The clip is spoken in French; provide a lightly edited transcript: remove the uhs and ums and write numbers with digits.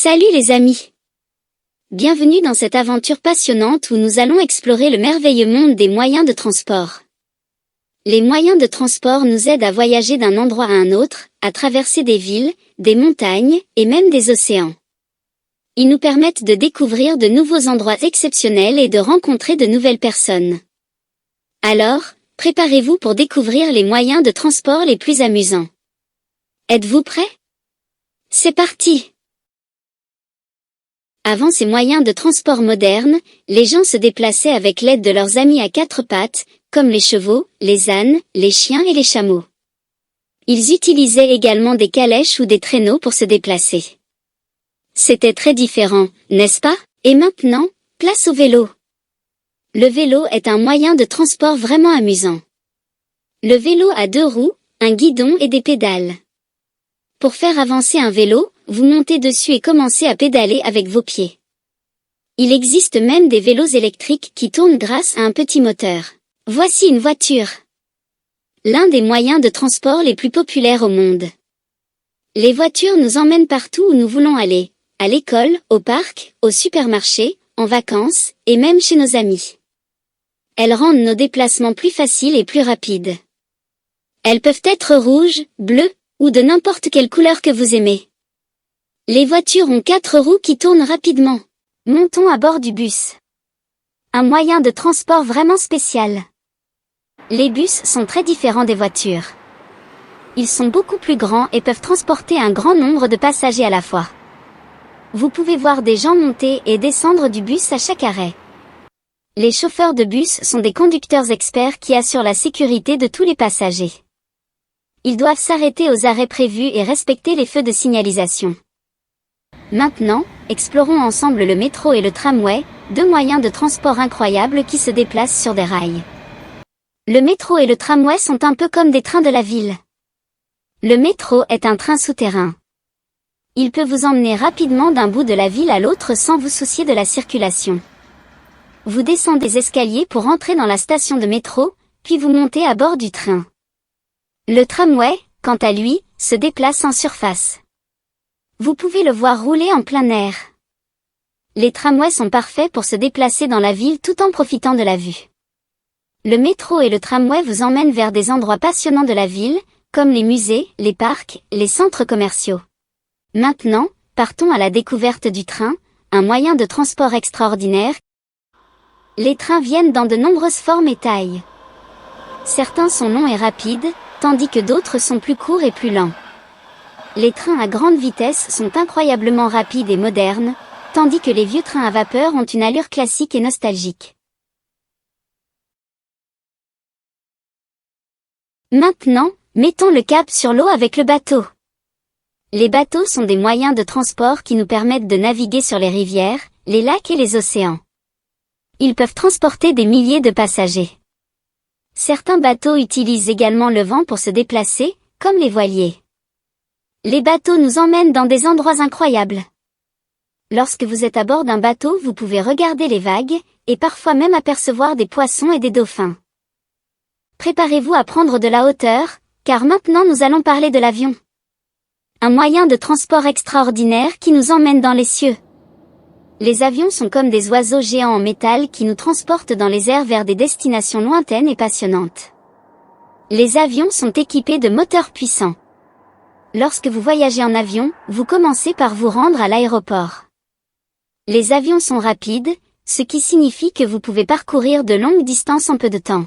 Salut les amis! Bienvenue dans cette aventure passionnante où nous allons explorer le merveilleux monde des moyens de transport. Les moyens de transport nous aident à voyager d'un endroit à un autre, à traverser des villes, des montagnes et même des océans. Ils nous permettent de découvrir de nouveaux endroits exceptionnels et de rencontrer de nouvelles personnes. Alors, préparez-vous pour découvrir les moyens de transport les plus amusants. Êtes-vous prêts? C'est parti! Avant ces moyens de transport modernes, les gens se déplaçaient avec l'aide de leurs amis à quatre pattes, comme les chevaux, les ânes, les chiens et les chameaux. Ils utilisaient également des calèches ou des traîneaux pour se déplacer. C'était très différent, n'est-ce pas? Et maintenant, place au vélo. Le vélo est un moyen de transport vraiment amusant. Le vélo a deux roues, un guidon et des pédales. Pour faire avancer un vélo, vous montez dessus et commencez à pédaler avec vos pieds. Il existe même des vélos électriques qui tournent grâce à un petit moteur. Voici une voiture. L'un des moyens de transport les plus populaires au monde. Les voitures nous emmènent partout où nous voulons aller, à l'école, au parc, au supermarché, en vacances, et même chez nos amis. Elles rendent nos déplacements plus faciles et plus rapides. Elles peuvent être rouges, bleues, ou de n'importe quelle couleur que vous aimez. Les voitures ont quatre roues qui tournent rapidement. Montons à bord du bus. Un moyen de transport vraiment spécial. Les bus sont très différents des voitures. Ils sont beaucoup plus grands et peuvent transporter un grand nombre de passagers à la fois. Vous pouvez voir des gens monter et descendre du bus à chaque arrêt. Les chauffeurs de bus sont des conducteurs experts qui assurent la sécurité de tous les passagers. Ils doivent s'arrêter aux arrêts prévus et respecter les feux de signalisation. Maintenant, explorons ensemble le métro et le tramway, deux moyens de transport incroyables qui se déplacent sur des rails. Le métro et le tramway sont un peu comme des trains de la ville. Le métro est un train souterrain. Il peut vous emmener rapidement d'un bout de la ville à l'autre sans vous soucier de la circulation. Vous descendez des escaliers pour entrer dans la station de métro, puis vous montez à bord du train. Le tramway, quant à lui, se déplace en surface. Vous pouvez le voir rouler en plein air. Les tramways sont parfaits pour se déplacer dans la ville tout en profitant de la vue. Le métro et le tramway vous emmènent vers des endroits passionnants de la ville, comme les musées, les parcs, les centres commerciaux. Maintenant, partons à la découverte du train, un moyen de transport extraordinaire. Les trains viennent dans de nombreuses formes et tailles. Certains sont longs et rapides, tandis que d'autres sont plus courts et plus lents. Les trains à grande vitesse sont incroyablement rapides et modernes, tandis que les vieux trains à vapeur ont une allure classique et nostalgique. Maintenant, mettons le cap sur l'eau avec le bateau. Les bateaux sont des moyens de transport qui nous permettent de naviguer sur les rivières, les lacs et les océans. Ils peuvent transporter des milliers de passagers. Certains bateaux utilisent également le vent pour se déplacer, comme les voiliers. Les bateaux nous emmènent dans des endroits incroyables. Lorsque vous êtes à bord d'un bateau, vous pouvez regarder les vagues, et parfois même apercevoir des poissons et des dauphins. Préparez-vous à prendre de la hauteur, car maintenant nous allons parler de l'avion. Un moyen de transport extraordinaire qui nous emmène dans les cieux. Les avions sont comme des oiseaux géants en métal qui nous transportent dans les airs vers des destinations lointaines et passionnantes. Les avions sont équipés de moteurs puissants. Lorsque vous voyagez en avion, vous commencez par vous rendre à l'aéroport. Les avions sont rapides, ce qui signifie que vous pouvez parcourir de longues distances en peu de temps.